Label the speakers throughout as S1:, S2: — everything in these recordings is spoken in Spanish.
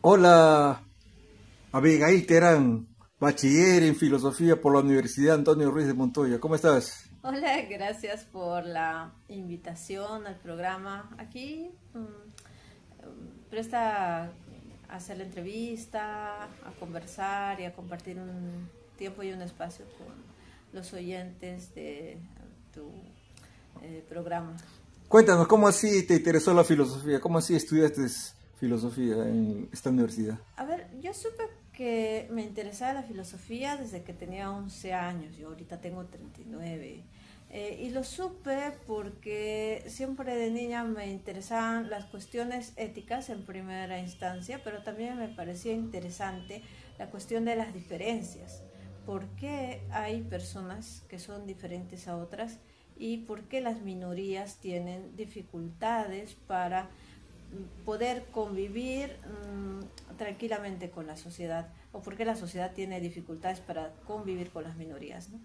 S1: Hola, Abigail Terán, bachiller en filosofía por la Universidad Antonio Ruiz de Montoya. ¿Cómo estás?
S2: Hola, gracias por la invitación al programa. Aquí presta a hacer la entrevista, a conversar y a compartir un tiempo y un espacio con los oyentes de tu programa.
S1: Cuéntanos, ¿cómo así te interesó la filosofía? ¿Cómo así estudiaste filosofía en esta universidad?
S2: A ver, yo supe que me interesaba la filosofía desde que tenía 11 años, yo ahorita tengo 39. Y lo supe porque siempre de niña me interesaban las cuestiones éticas en primera instancia, pero también me parecía interesante la cuestión de las diferencias. ¿Por qué hay personas que son diferentes a otras y por qué las minorías tienen dificultades para poder convivir tranquilamente con la sociedad, o por qué la sociedad tiene dificultades para convivir con las minorías, ¿no?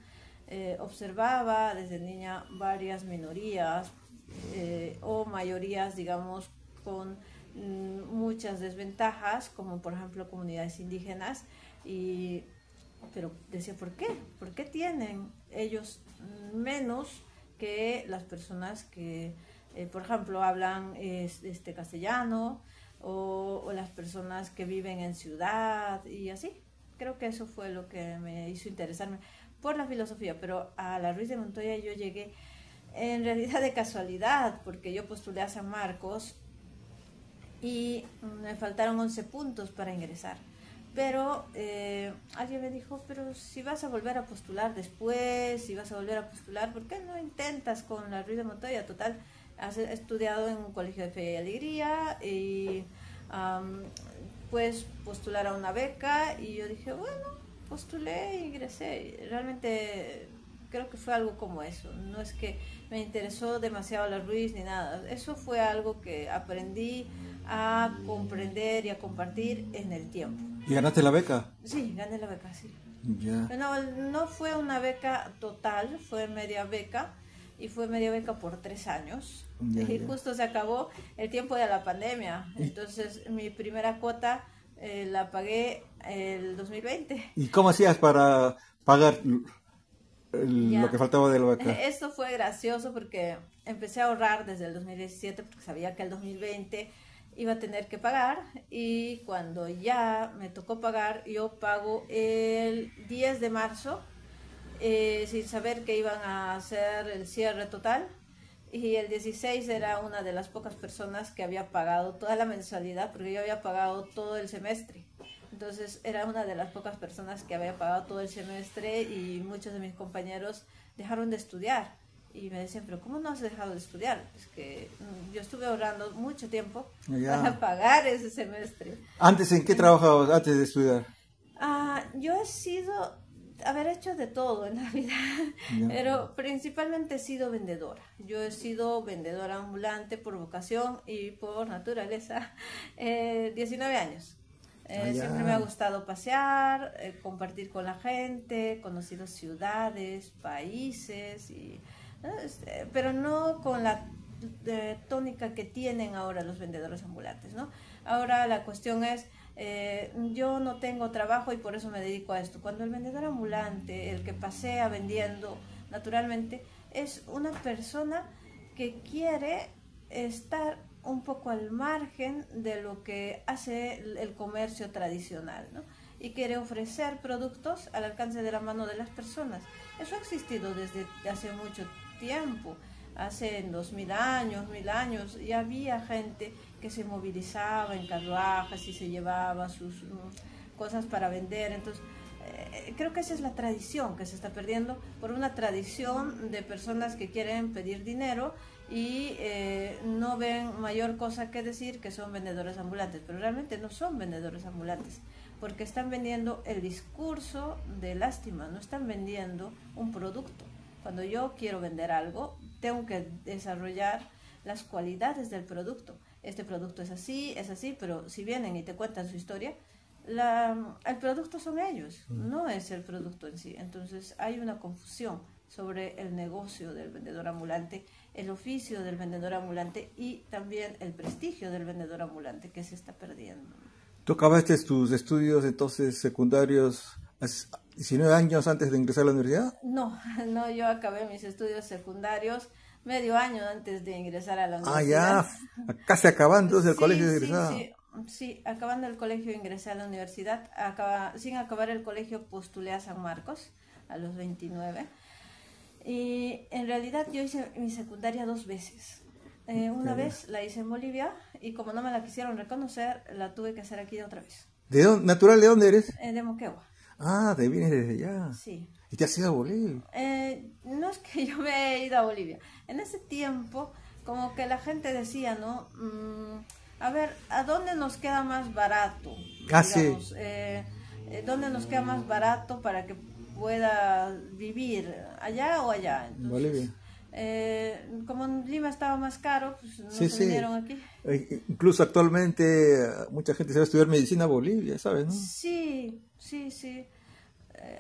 S2: Observaba desde niña varias minorías o mayorías, digamos, con muchas desventajas, como por ejemplo comunidades indígenas, y, pero decía, ¿por qué? ¿Por qué tienen ellos menos que las personas que, por ejemplo, hablan castellano o las personas que viven en ciudad y así? Creo que eso fue lo que me hizo interesarme por la filosofía, pero a la Ruiz de Montoya yo llegué en realidad de casualidad, porque yo postulé a San Marcos y me faltaron 11 puntos para ingresar. Pero alguien me dijo, pero si vas a volver a postular después, si vas a volver a postular, ¿por qué no intentas con la Ruiz de Montoya? Total, has estudiado en un colegio de fe y alegría y puedes postular a una beca. Y yo dije, bueno, postulé e ingresé. Realmente creo que fue algo como eso. No es que me interesó demasiado la Ruiz ni nada. Eso fue algo que aprendí a comprender y a compartir en el tiempo.
S1: ¿Y ganaste la beca?
S2: Sí, gané la beca, sí.
S1: Ya,
S2: No, no fue una beca total, fue media beca y fue media beca por 3 años.
S1: ya,
S2: Y
S1: ya.
S2: justo se acabó el tiempo de la pandemia.
S1: ¿Y,
S2: Entonces mi primera cuota la pagué el 2020.
S1: y cómo hacías para pagar lo que
S2: Ya,
S1: faltaba de la beca?
S2: esto fue gracioso porque empecé a ahorrar desde el 2017 porque sabía que el 2020 iba a tener que pagar, y cuando ya me tocó pagar, yo pago el 10 de marzo sin saber que iban a hacer el cierre total, y el 16 era una de las pocas personas que había pagado toda la mensualidad porque yo había pagado todo el semestre. Entonces era una de las pocas personas que había pagado todo el semestre, y muchos de mis compañeros dejaron de estudiar. Y me decían, pero ¿cómo no has dejado de estudiar? Es que yo estuve ahorrando mucho tiempo para
S1: Ya.
S2: pagar ese semestre.
S1: ¿Antes en qué trabajabas antes de estudiar?
S2: Yo he sido, haber hecho de todo en la vida,
S1: Ya.
S2: pero principalmente he sido vendedora. Yo he sido vendedora ambulante por vocación y por naturaleza, 19 años. Siempre me ha
S1: Allá.
S2: gustado pasear, compartir con la gente, he conocido ciudades, países, pero no con la tónica que tienen ahora los vendedores ambulantes, ¿no? Ahora la cuestión es, yo no tengo trabajo y por eso me dedico a esto. Cuando el vendedor ambulante, el que pasea vendiendo naturalmente, es una persona que quiere estar un poco al margen de lo que hace el comercio tradicional, ¿no? Y quiere ofrecer productos al alcance de la mano de las personas. Eso ha existido desde hace mucho tiempo. Hace 2000 años, 1000 años, ya había gente que se movilizaba en carruajes y se llevaba sus cosas para vender. Entonces, creo que esa es la tradición que se está perdiendo por una tradición de personas que quieren pedir dinero y no ven mayor cosa que decir que son vendedores ambulantes, pero realmente no son vendedores ambulantes, porque están vendiendo el discurso de lástima, no están vendiendo un producto. Cuando yo quiero vender algo, tengo que desarrollar las cualidades del producto. Este producto es así, pero si vienen y te cuentan su historia, el producto son ellos, no es el producto en sí. Entonces hay una confusión sobre el negocio del vendedor ambulante, el oficio del vendedor ambulante y también el prestigio del vendedor ambulante que se está perdiendo.
S1: ¿Tú acabaste tus estudios entonces secundarios hace 19 años antes de ingresar a la universidad?
S2: No, no, yo acabé mis estudios secundarios medio año antes de ingresar a la
S1: Ah,
S2: universidad.
S1: ya, casi acabando entonces el colegio
S2: Sí,
S1: de
S2: sí,
S1: egresado.
S2: sí, sí, acabando el colegio ingresé a la universidad. Sin acabar el colegio postulé a San Marcos a los 29. Y en realidad yo hice mi secundaria 2 veces. Una
S1: Ya, ya.
S2: vez la hice en Bolivia y como no me la quisieron reconocer, la tuve que hacer aquí de otra vez.
S1: ¿De dónde, natural de dónde eres?
S2: De Moquegua,
S1: Ah, te vienes desde allá.
S2: sí.
S1: ¿Y te has ido a Bolivia?
S2: No es que yo me he ido a Bolivia. En ese tiempo, como que la gente decía, ¿no? A ver, ¿a dónde nos queda más barato?
S1: Ah, sí,
S2: Digamos, ¿dónde nos queda más barato para que pueda vivir? ¿Allá o allá?
S1: en
S2: Entonces,
S1: Bolivia.
S2: como en Lima estaba más caro, pues no
S1: Sí,
S2: se
S1: sí.
S2: vinieron aquí.
S1: Incluso actualmente mucha gente se va a estudiar medicina a Bolivia, ¿sabes, no?
S2: Sí, sí, sí.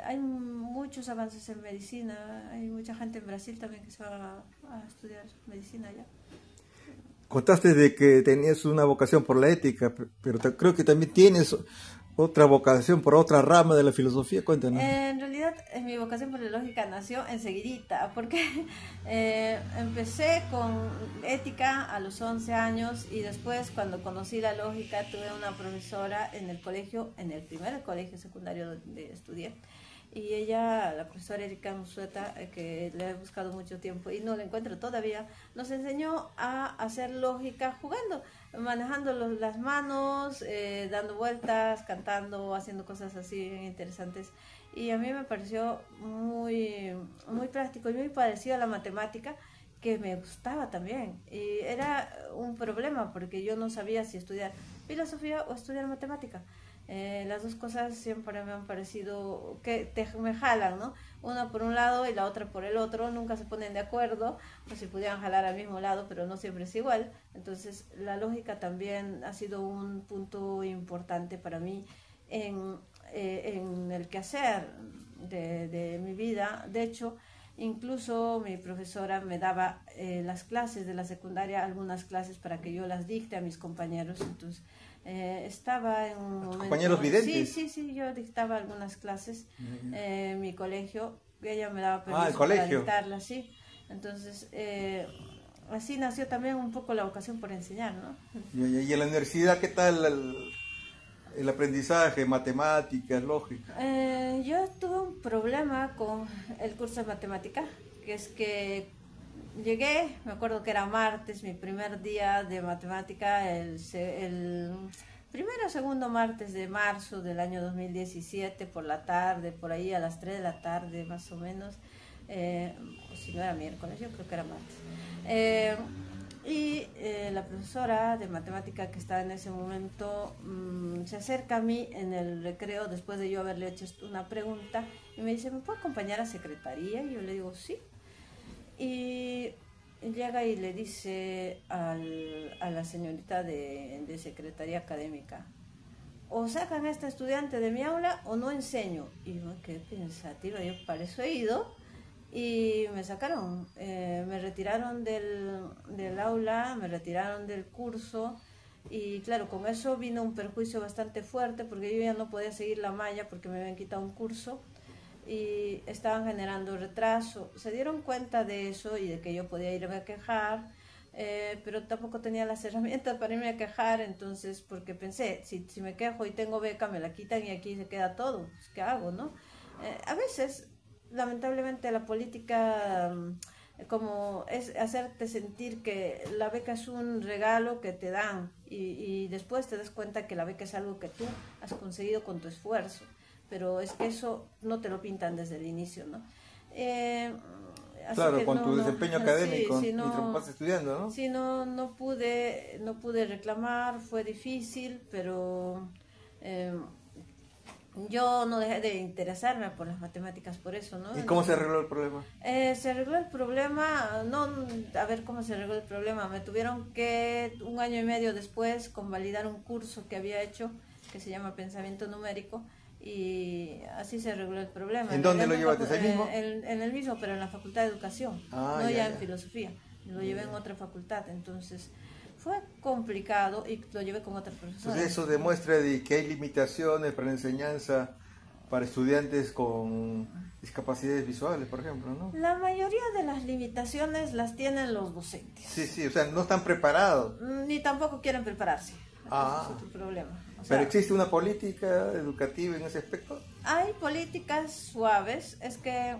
S2: Hay muchos avances en medicina. Hay mucha gente en Brasil también que se va a estudiar medicina allá.
S1: Contaste de que tenías una vocación por la ética, pero creo que también tienes otra vocación por otra rama de la filosofía. Cuéntanos.
S2: En realidad, mi vocación por la lógica nació enseguidita, porque empecé con ética a los 11 años y después, cuando conocí la lógica, tuve una profesora en el colegio, en el primer colegio secundario donde estudié, y ella, la profesora Erika Musueta, que le he buscado mucho tiempo y no la encuentro todavía, nos enseñó a hacer lógica jugando, manejando las manos, dando vueltas, cantando, haciendo cosas así interesantes. Y a mí me pareció muy, muy práctico y muy parecido a la matemática, que me gustaba también. Y era un problema porque yo no sabía si estudiar filosofía o estudiar matemática. Las dos cosas siempre me han parecido que me jalan, ¿no? Una por un lado y la otra por el otro, nunca se ponen de acuerdo, o si pudieran jalar al mismo lado, pero no siempre es igual. Entonces, la lógica también ha sido un punto importante para mí en el quehacer de mi vida. De hecho, incluso mi profesora me daba las clases de la secundaria, algunas clases para que yo las dicte a mis compañeros. Entonces, estaba en un momento...
S1: Compañeros
S2: Sí,
S1: videntes.
S2: sí, sí, yo dictaba algunas clases en mi colegio, ella me daba
S1: Ah, el
S2: permiso para
S1: colegio.
S2: dictarlas, sí. Entonces, así nació también un poco la vocación por enseñar, ¿no?
S1: Y en la universidad, ¿qué tal el aprendizaje, matemáticas, lógica?
S2: Yo tuve un problema con el curso de matemática, que es que llegué, me acuerdo que era martes, mi primer día de matemática, el primero o segundo martes de marzo del año 2017, por la tarde, por ahí a las 3 de la tarde más o menos, o si no era miércoles, yo creo que era martes. La profesora de matemática que estaba en ese momento se acerca a mí en el recreo después de yo haberle hecho una pregunta y me dice, ¿me puede acompañar a secretaría? Y yo le digo, sí. Y llega y le dice a la señorita de secretaría académica, o sacan a este estudiante de mi aula o no enseño. Y yo, qué pensativa, yo para eso he ido. Y me sacaron, me retiraron del aula, me retiraron del curso. Y claro, con eso vino un perjuicio bastante fuerte porque yo ya no podía seguir la malla porque me habían quitado un curso y estaban generando retraso. Se dieron cuenta de eso y de que yo podía irme a quejar, pero tampoco tenía las herramientas para irme a quejar. Entonces, porque pensé, si me quejo y tengo beca, me la quitan y aquí se queda todo, pues, ¿qué hago, no? A veces, lamentablemente, la política como es hacerte sentir que la beca es un regalo que te dan y después te das cuenta que la beca es algo que tú has conseguido con tu esfuerzo, pero es que eso no te lo pintan desde el inicio, ¿no? Así
S1: Claro,
S2: que
S1: con tu desempeño
S2: sí,
S1: académico,
S2: sí,
S1: mientras vas estudiando, ¿no?
S2: sí, no pude reclamar, fue difícil, pero yo no dejé de interesarme por las matemáticas por eso, ¿no?
S1: ¿Y cómo se arregló el problema?
S2: Se arregló el problema, no, a ver cómo se arregló el problema, me tuvieron que, un año y medio después, convalidar un curso que había hecho, que se llama Pensamiento Numérico, y así se arregló el problema.
S1: ¿En dónde lo llevaste? ¿Es el mismo?
S2: En el mismo, pero en la Facultad de Educación,
S1: Ah,
S2: no
S1: ya,
S2: ya en
S1: ya.
S2: Filosofía, lo llevé en otra facultad, entonces fue complicado y lo llevé con otras
S1: Entonces
S2: profesoras.
S1: eso demuestra de que hay limitaciones para la enseñanza para estudiantes con discapacidades visuales, por ejemplo, ¿no?
S2: La mayoría de las limitaciones las tienen los docentes.
S1: Sí, sí, o sea, no están preparados.
S2: Ni tampoco quieren prepararse.
S1: Ah.
S2: Ese es otro problema. O sea,
S1: ¿Pero existe una política educativa en ese aspecto?
S2: hay políticas suaves, es que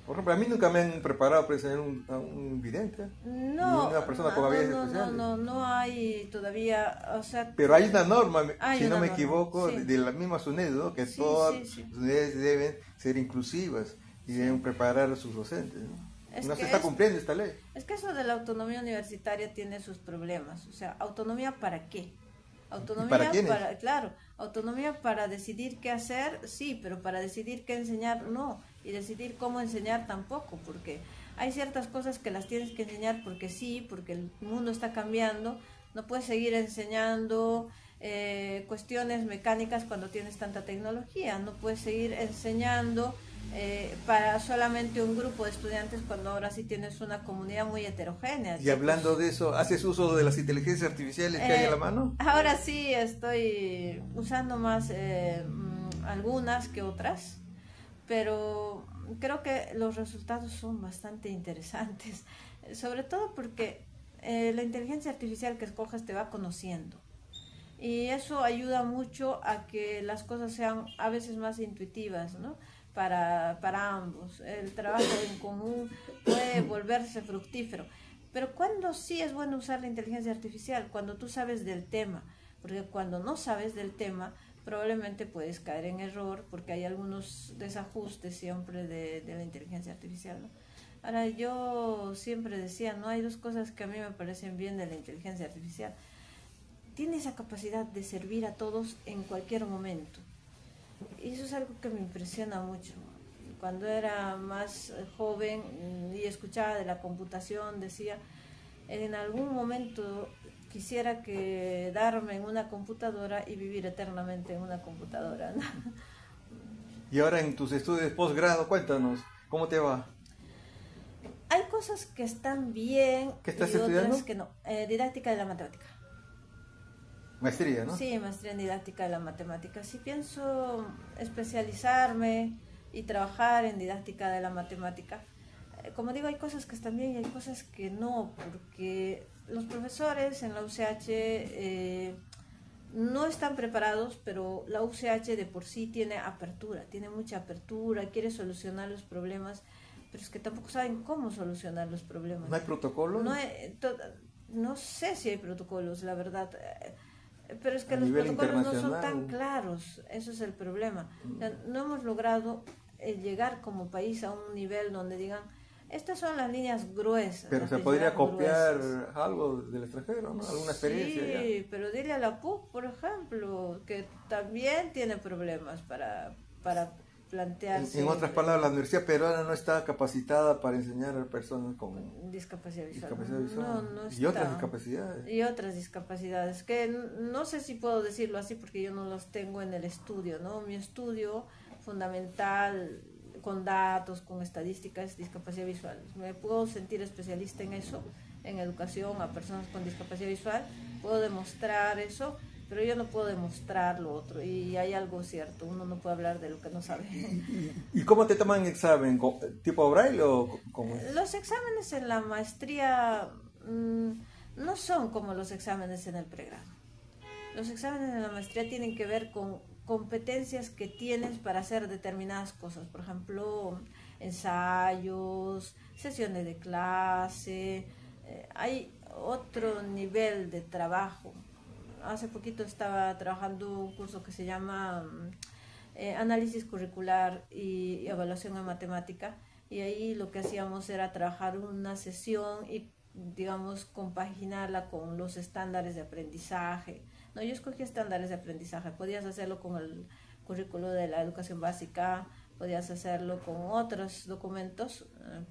S1: Por ejemplo, a mí nunca me han preparado para enseñar a un vidente.
S2: no,
S1: Ni una persona con habilidades
S2: no,
S1: especiales.
S2: no hay todavía, o sea,
S1: Pero hay una norma,
S2: Hay
S1: si no
S2: una
S1: me
S2: norma,
S1: equivoco,
S2: sí.
S1: de la misma SUNED, ¿no? Que
S2: Sí,
S1: todas
S2: sí, sí.
S1: las unidades deben ser inclusivas y deben preparar a sus docentes, ¿no?
S2: Es
S1: No
S2: que
S1: se está
S2: es-
S1: cumpliendo esta ley.
S2: es que eso de la autonomía universitaria tiene sus problemas. O sea, ¿autonomía para qué? Autonomía
S1: para quiénes?
S2: claro, autonomía para decidir qué hacer, sí, pero para decidir qué enseñar, no. Y decidir cómo enseñar tampoco, porque hay ciertas cosas que las tienes que enseñar porque sí, porque el mundo está cambiando. No puedes seguir enseñando cuestiones mecánicas cuando tienes tanta tecnología. No puedes seguir enseñando para solamente un grupo de estudiantes cuando ahora sí tienes una comunidad muy heterogénea.
S1: Y hablando de eso, ¿haces uso de las inteligencias artificiales que hay a la mano?
S2: Ahora sí estoy usando más algunas que otras, pero creo que los resultados son bastante interesantes, sobre todo porque la inteligencia artificial que escoges te va conociendo. Y eso ayuda mucho a que las cosas sean a veces más intuitivas, ¿no? Para ambos. El trabajo en común puede volverse fructífero. Pero cuando sí es bueno usar la inteligencia artificial, cuando tú sabes del tema, porque cuando no sabes del tema, probablemente puedes caer en error, porque hay algunos desajustes siempre de la inteligencia artificial, ¿no? Ahora, yo siempre decía, no hay dos cosas que a mí me parecen bien de la inteligencia artificial. Tiene esa capacidad de servir a todos en cualquier momento. Y eso es algo que me impresiona mucho. Cuando era más joven y escuchaba de la computación, decía, en algún momento quisiera quedarme en una computadora y vivir eternamente en una computadora, ¿no?
S1: Y ahora en tus estudios de posgrado, cuéntanos, ¿cómo te va?
S2: Hay cosas que están bien
S1: ¿Qué estás
S2: y
S1: estudiando?
S2: otras que no. Didáctica de la matemática.
S1: Maestría, ¿no?
S2: Sí, maestría en didáctica de la matemática. Sí pienso especializarme y trabajar en didáctica de la matemática. Como digo, hay cosas que están bien y hay cosas que no, porque los profesores en la UCH no están preparados, pero la UCH de por sí tiene apertura, tiene mucha apertura, quiere solucionar los problemas, pero es que tampoco saben cómo solucionar los problemas.
S1: ¿No hay protocolo?
S2: No sé si hay protocolos, la verdad. Pero es que
S1: A
S2: los
S1: nivel
S2: protocolos no son
S1: internacional.
S2: tan claros, eso es el problema. O sea, no hemos logrado llegar como país a un nivel donde digan, estas son las líneas gruesas.
S1: Pero
S2: las
S1: se podría
S2: líneas
S1: copiar
S2: gruesas.
S1: algo del extranjero, ¿no? Alguna experiencia
S2: Sí, pero dile a la PUC, por ejemplo, que también tiene problemas para
S1: ya.
S2: plantearse.
S1: En otras palabras, la Universidad Peruana no está capacitada para enseñar a personas con
S2: discapacidad visual.
S1: discapacidad visual.
S2: No
S1: Y otras
S2: está.
S1: discapacidades.
S2: Y otras discapacidades, que no sé si puedo decirlo así porque yo no los tengo en el estudio, ¿no? Mi estudio fundamental con datos, con estadísticas, discapacidad visual. Me puedo sentir especialista en eso, en educación a personas con discapacidad visual, puedo demostrar eso, pero yo no puedo demostrar lo otro. Y hay algo cierto, uno no puede hablar de lo que no sabe.
S1: ¿Y cómo te toman examen? ¿Tipo braille o cómo es?
S2: Los exámenes en la maestría no son como los exámenes en el pregrado. Los exámenes en la maestría tienen que ver con competencias que tienes para hacer determinadas cosas. Por ejemplo, ensayos, sesiones de clase. Hay otro nivel de trabajo. Hace poquito estaba trabajando un curso que se llama Análisis Curricular y Evaluación en Matemática. Y ahí lo que hacíamos era trabajar una sesión y, digamos, compaginarla con los estándares de aprendizaje. No, yo escogí estándares de aprendizaje. Podías hacerlo con el currículo de la educación básica, podías hacerlo con otros documentos,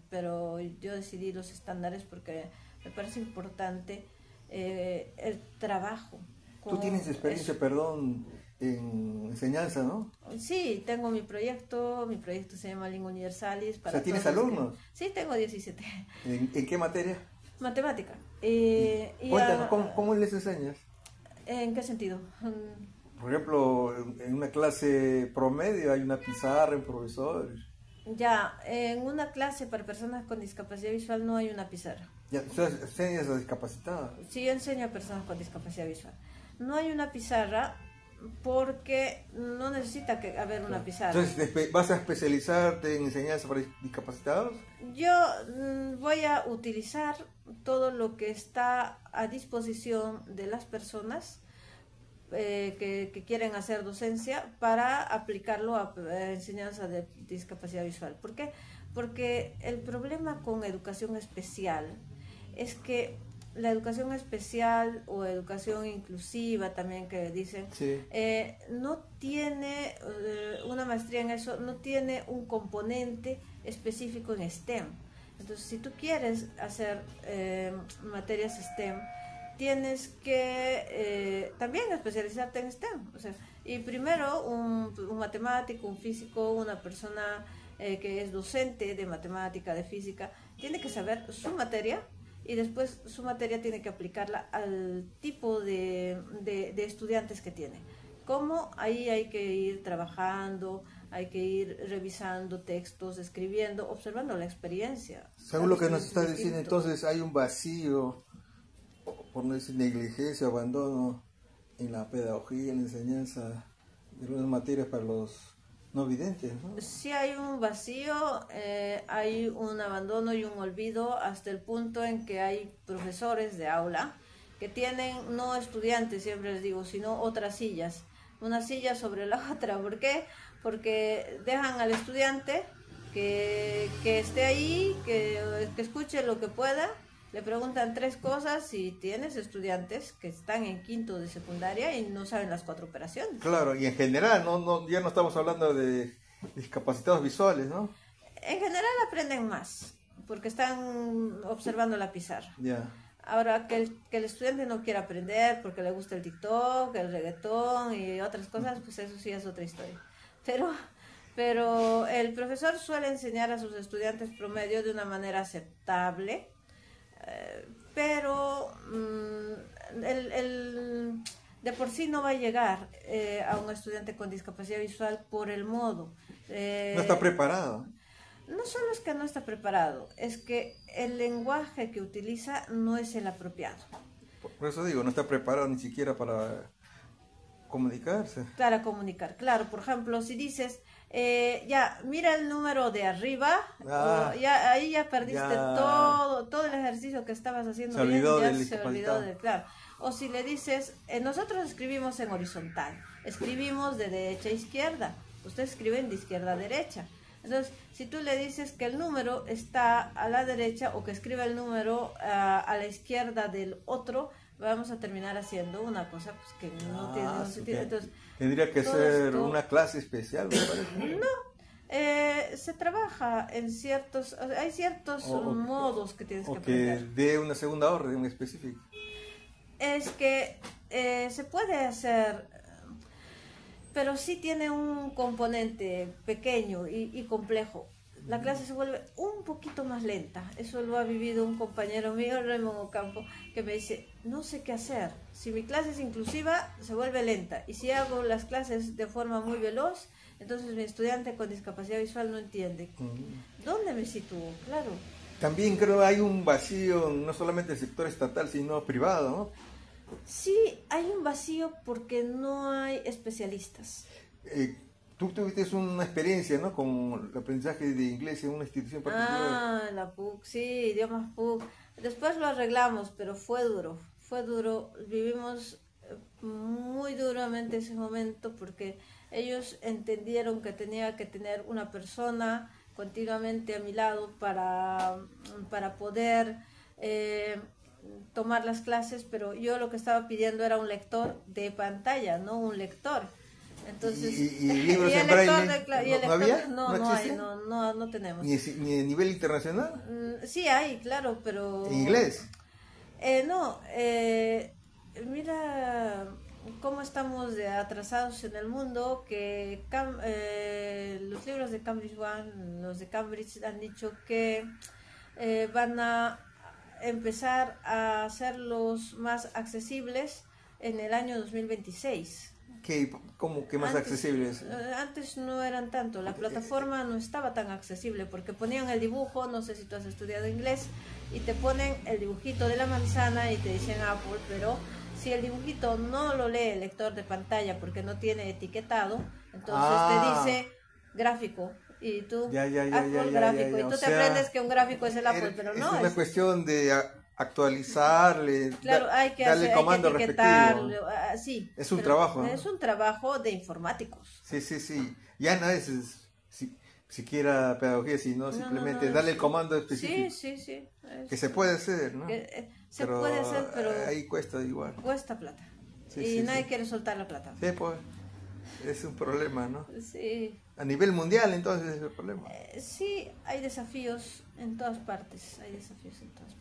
S2: pero yo decidí los estándares porque me parece importante el trabajo.
S1: Tú tienes experiencia, perdón, en enseñanza, ¿no?
S2: Sí, tengo mi proyecto se llama Lingua Universalis.
S1: O sea, ¿tienes alumnos?
S2: Sí, tengo 17.
S1: ¿En qué materia?
S2: Matemática. Y
S1: Cuéntanos, ¿cómo les enseñas?
S2: ¿en qué sentido?
S1: Por ejemplo, en una clase promedio hay una pizarra, un profesor.
S2: Ya, en una clase para personas con discapacidad visual no hay una pizarra.
S1: Ya, ustedes enseñas a discapacitados.
S2: Sí, yo enseño a personas con discapacidad visual. No hay una pizarra porque no necesita que haber una pizarra.
S1: Entonces, ¿vas a especializarte en enseñanza para discapacitados?
S2: Yo voy a utilizar todo lo que está a disposición de las personas que quieren hacer docencia para aplicarlo a enseñanza de discapacidad visual. ¿Por qué? Porque el problema con educación especial es que la educación especial o educación inclusiva también que dicen,
S1: Sí.
S2: no tiene una maestría en eso, no tiene un componente específico en STEM. Entonces, si tú quieres hacer materias STEM, tienes que también especializarte en STEM. O sea, y primero un matemático, un físico, una persona que es docente de matemática, de física, tiene que saber su materia y después su materia tiene que aplicarla al tipo de estudiantes que tiene. ¿Cómo? Ahí hay que ir trabajando, hay que ir revisando textos, escribiendo, observando la experiencia.
S1: Según lo que nos está diciendo, entonces hay un vacío, por no decir negligencia, abandono en la pedagogía, en la enseñanza de algunas materias para los no videntes, ¿no?
S2: Sí hay un vacío, hay un abandono y un olvido hasta el punto en que hay profesores de aula que tienen no estudiantes, siempre les digo, sino otras sillas, una silla sobre la otra. ¿Por qué? Porque dejan al estudiante que esté ahí, que escuche lo que pueda. Le preguntan 3 cosas y tienes estudiantes que están en quinto de secundaria y no saben las 4 operaciones.
S1: Claro, y en general, ya no estamos hablando de discapacitados visuales, ¿no?
S2: En general aprenden más, porque están observando la pizarra.
S1: Ya.
S2: Ahora, que el estudiante no quiera aprender porque le gusta el TikTok, el reggaetón y otras cosas, pues eso sí es otra historia. Pero el profesor suele enseñar a sus estudiantes promedio de una manera aceptable, pero de por sí no va a llegar a un estudiante con discapacidad visual por el modo.
S1: No está preparado.
S2: No solo es que no está preparado, es que el lenguaje que utiliza no es el apropiado.
S1: Por eso digo, no está preparado ni siquiera para comunicarse.
S2: Para comunicar, claro. Por ejemplo, si dices, ya, mira el número de arriba, ya, ahí ya perdiste todo el ejercicio que estabas haciendo.
S1: Se olvidó
S2: bien,
S1: del
S2: se olvidó de, claro. O si le dices, nosotros escribimos en horizontal, escribimos de derecha a izquierda, ustedes escriben de izquierda a derecha. Entonces, si tú le dices que el número está a la derecha o que escribe el número a la izquierda del otro, vamos a terminar haciendo una cosa pues, que no tiene sentido. Entonces,
S1: tendría que ser una clase especial, me parece.
S2: No, se trabaja en hay ciertos modos que tienes que aprender.
S1: O que dé una segunda orden específica.
S2: Es que se puede hacer, pero sí tiene un componente pequeño y complejo. La clase se vuelve un poquito más lenta. Eso lo ha vivido un compañero mío, Raymond Ocampo, que me dice, no sé qué hacer. Si mi clase es inclusiva, se vuelve lenta. Y si hago las clases de forma muy veloz, entonces mi estudiante con discapacidad visual no entiende. ¿Dónde me sitúo? Claro.
S1: También creo que hay un vacío, no solamente del sector estatal, sino privado, ¿no?
S2: Sí, hay un vacío porque no hay especialistas.
S1: Tú tuviste una experiencia, ¿no? Con el aprendizaje de inglés en una institución particular.
S2: La PUC, sí, idiomas PUC. Después lo arreglamos, pero fue duro. Vivimos muy duramente ese momento porque ellos entendieron que tenía que tener una persona continuamente a mi lado para poder tomar las clases, pero yo lo que estaba pidiendo era un lector de pantalla, no un lector. Entonces,
S1: ¿Y libros en braille? ¿No había?
S2: No tenemos.
S1: ¿Ni a nivel internacional?
S2: Sí hay, claro, pero...
S1: ¿En inglés?
S2: Mira cómo estamos atrasados en el mundo, que los libros de Cambridge One, los de Cambridge han dicho que van a empezar a hacerlos más accesibles en el año 2026.
S1: ¿Cómo que más accesibles?
S2: Antes no eran tanto, la plataforma no estaba tan accesible porque ponían el dibujo, no sé si tú has estudiado inglés, y te ponen el dibujito de la manzana y te dicen Apple, pero si el dibujito no lo lee el lector de pantalla porque no tiene etiquetado, entonces te dice gráfico. Y tú, Apple gráfico, y tú te aprendes que un gráfico es el Apple, pero no.
S1: Es una cuestión de actualizarle,
S2: claro, hay que
S1: darle
S2: hacer,
S1: comando
S2: hay que etiquetarlo,
S1: respectivo.
S2: Sí.
S1: Es un trabajo, ¿no?
S2: Es un trabajo de informáticos.
S1: Sí. Ya no es siquiera pedagogía, sino simplemente darle el comando específico.
S2: Sí.
S1: Que se puede hacer, ¿no?
S2: Puede hacer, pero
S1: ahí cuesta igual.
S2: Cuesta plata. Y nadie quiere soltar la plata.
S1: Sí, pues. Es un problema, ¿no?
S2: Sí.
S1: A nivel mundial, entonces, es el problema.
S2: Sí, hay desafíos en todas partes.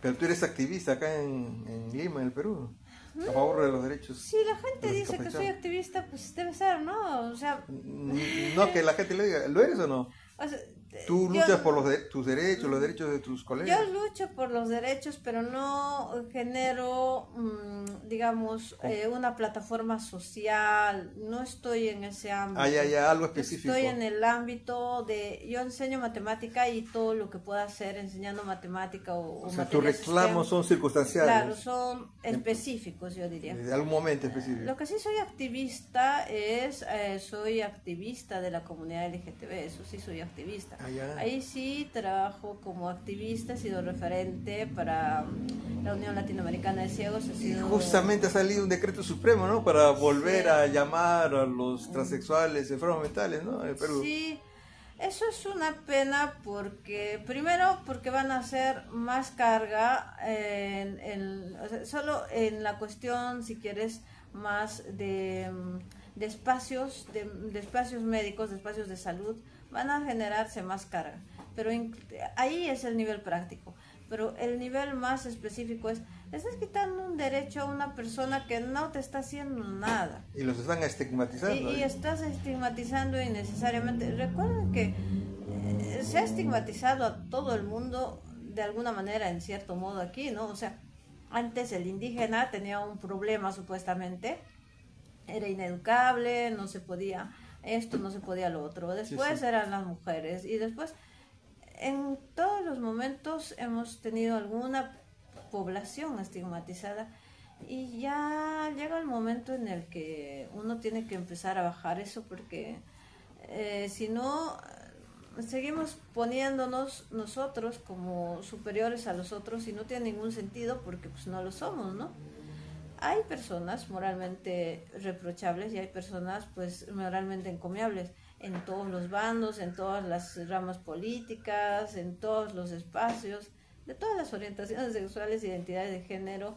S1: Pero tú eres activista acá en Lima, en el Perú, a favor de los derechos.
S2: Si la gente dice que soy activista, pues debe ser, ¿no? O sea...
S1: No que la gente le diga, ¿lo eres o no?
S2: O sea,
S1: tú luchas por tus derechos, los derechos de tus colegas.
S2: Yo lucho por los derechos, pero no genero, digamos, una plataforma social. No estoy en ese ámbito.
S1: Algo específico.
S2: Estoy en el ámbito de... Yo enseño matemática y todo lo que pueda hacer enseñando matemática o
S1: sea, tus reclamos son circunstanciales.
S2: Claro, son específicos, yo diría.
S1: De algún momento específico.
S2: Lo que sí soy activista soy activista de la comunidad LGTB, eso sí soy activista. Ahí sí trabajo como activista, he sido referente para la Unión Latinoamericana de Ciegos.
S1: Y justamente ha salido un decreto supremo, ¿no? Para volver a llamar a los transexuales enfermos mentales, ¿no? En el Perú.
S2: Sí, eso es una pena primero porque van a hacer más carga solo en la cuestión, si quieres, más de espacios, de espacios médicos, de espacios de salud, van a generarse más carga, pero ahí es el nivel práctico, pero el nivel más específico es, le estás quitando un derecho a una persona que no te está haciendo nada.
S1: Y los están estigmatizando.
S2: Y estás estigmatizando innecesariamente. Recuerden que se ha estigmatizado a todo el mundo de alguna manera, en cierto modo aquí, ¿no? O sea, antes el indígena tenía un problema supuestamente, era ineducable, no se podía esto, no se podía lo otro. Después eran las mujeres y después en todos los momentos hemos tenido alguna población estigmatizada y ya llega el momento en el que uno tiene que empezar a bajar eso porque si no seguimos poniéndonos nosotros como superiores a los otros y no tiene ningún sentido porque pues no lo somos, ¿no? Hay personas moralmente reprochables y hay personas pues moralmente encomiables en todos los bandos, en todas las ramas políticas, en todos los espacios, de todas las orientaciones sexuales, identidades de género,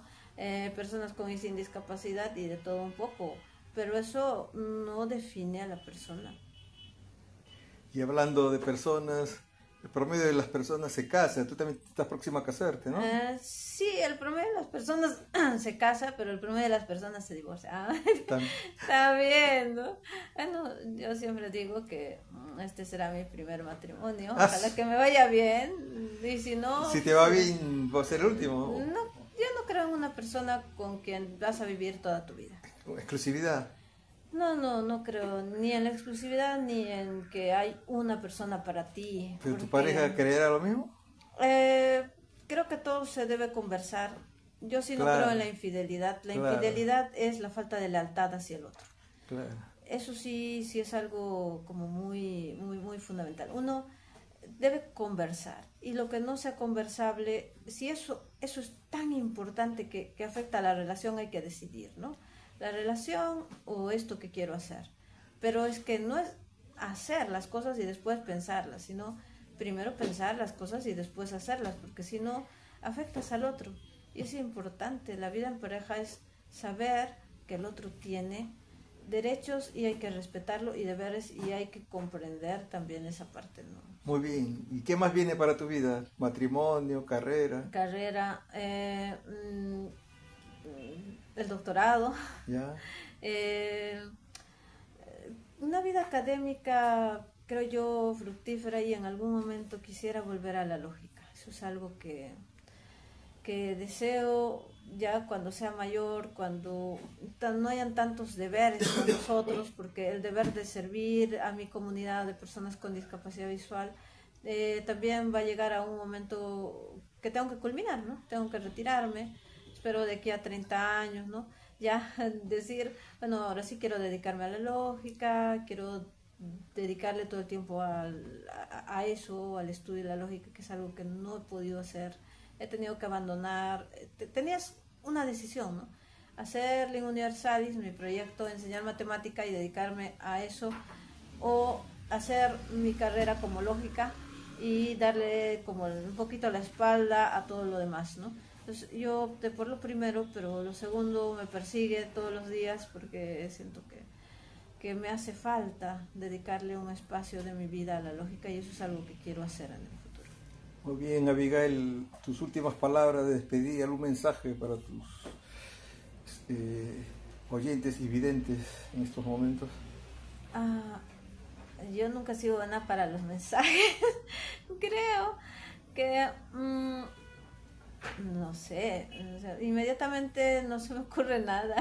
S2: personas con y sin discapacidad y de todo un poco, pero eso no define a la persona.
S1: Y hablando de personas, el promedio de las personas se casa, tú también estás próxima a casarte, ¿no?
S2: Sí, el promedio de las personas se casa, pero el promedio de las personas se divorcia. Está bien, ¿no? Bueno, yo siempre digo que este será mi primer matrimonio, ojalá que me vaya bien, y si no...
S1: Si te va bien, va a ser el último.
S2: No, yo no creo en una persona con quien vas a vivir toda tu vida.
S1: ¿Exclusividad?
S2: No creo ni en la exclusividad ni en que hay una persona para ti.
S1: ¿Pero tu pareja creerá lo mismo?
S2: Creo que todo se debe conversar. Yo sí no creo en la infidelidad. La infidelidad es la falta de lealtad hacia el otro.
S1: Claro.
S2: Eso sí es algo como muy fundamental. Uno debe conversar y lo que no sea conversable, si eso es tan importante que afecta a la relación, hay que decidir, ¿no? La relación o esto que quiero hacer. Pero es que no es hacer las cosas y después pensarlas, sino primero pensar las cosas y después hacerlas, porque si no, afectas al otro. Y es importante, la vida en pareja es saber que el otro tiene derechos y hay que respetarlo y deberes y hay que comprender también esa parte, ¿no?
S1: Muy bien. ¿Y qué más viene para tu vida? ¿Matrimonio, carrera?
S2: Carrera, el doctorado.
S1: ¿Ya?
S2: Una vida académica, creo yo, fructífera y en algún momento quisiera volver a la lógica. Eso es algo que que deseo ya cuando sea mayor, cuando no hayan tantos deberes con nosotros, porque el deber de servir a mi comunidad de personas con discapacidad visual también va a llegar a un momento que tengo que culminar, ¿no? Tengo que retirarme, espero de aquí a 30 años, ¿no? Ya decir, bueno, ahora sí quiero dedicarme a la lógica, quiero dedicarle todo el tiempo a eso, al estudio de la lógica, que es algo que no he podido hacer. He tenido que abandonar. Tenías una decisión, ¿no? Hacer Lingua Universalis, mi proyecto, enseñar matemática y dedicarme a eso, o hacer mi carrera como lógica y darle como un poquito la espalda a todo lo demás, ¿no? Entonces yo opté por lo primero, pero lo segundo me persigue todos los días porque siento que me hace falta dedicarle un espacio de mi vida a la lógica, y eso es algo que quiero hacer en el futuro.
S1: Muy bien, Abigail, tus últimas palabras de despedida, algún mensaje para tus oyentes y videntes en estos momentos.
S2: Yo nunca he sido buena para los mensajes. Creo que no sé, o sea, inmediatamente no se me ocurre nada.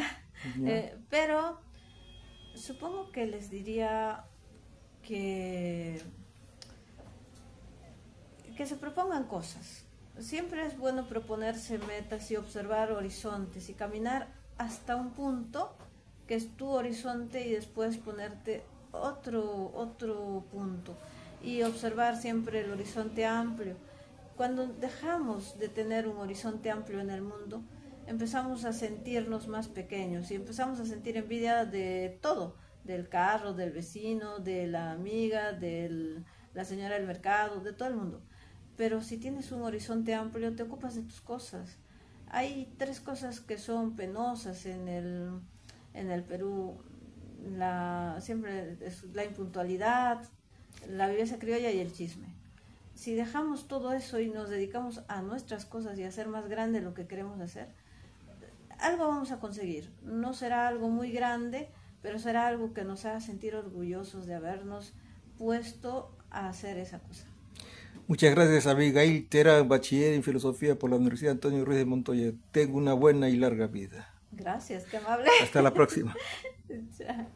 S2: Pero supongo que les diría que se propongan cosas. Siempre es bueno proponerse metas y observar horizontes y caminar hasta un punto que es tu horizonte, y después ponerte otro punto y observar siempre el horizonte amplio. Cuando dejamos de tener un horizonte amplio en el mundo, empezamos a sentirnos más pequeños y empezamos a sentir envidia de todo, del carro, del vecino, de la amiga, de la señora del mercado, de todo el mundo. Pero si tienes un horizonte amplio, te ocupas de tus cosas. Hay 3 cosas que son penosas en el Perú. Siempre es la impuntualidad, la viveza criolla y el chisme. Si dejamos todo eso y nos dedicamos a nuestras cosas y a hacer más grande lo que queremos hacer, algo vamos a conseguir. No será algo muy grande, pero será algo que nos haga sentir orgullosos de habernos puesto a hacer esa cosa.
S1: Muchas gracias, Abigail Terán, bachiller en filosofía por la Universidad Antonio Ruiz de Montoya. Tengo una buena y larga vida.
S2: Gracias, qué amable.
S1: Hasta la próxima.
S2: Chao.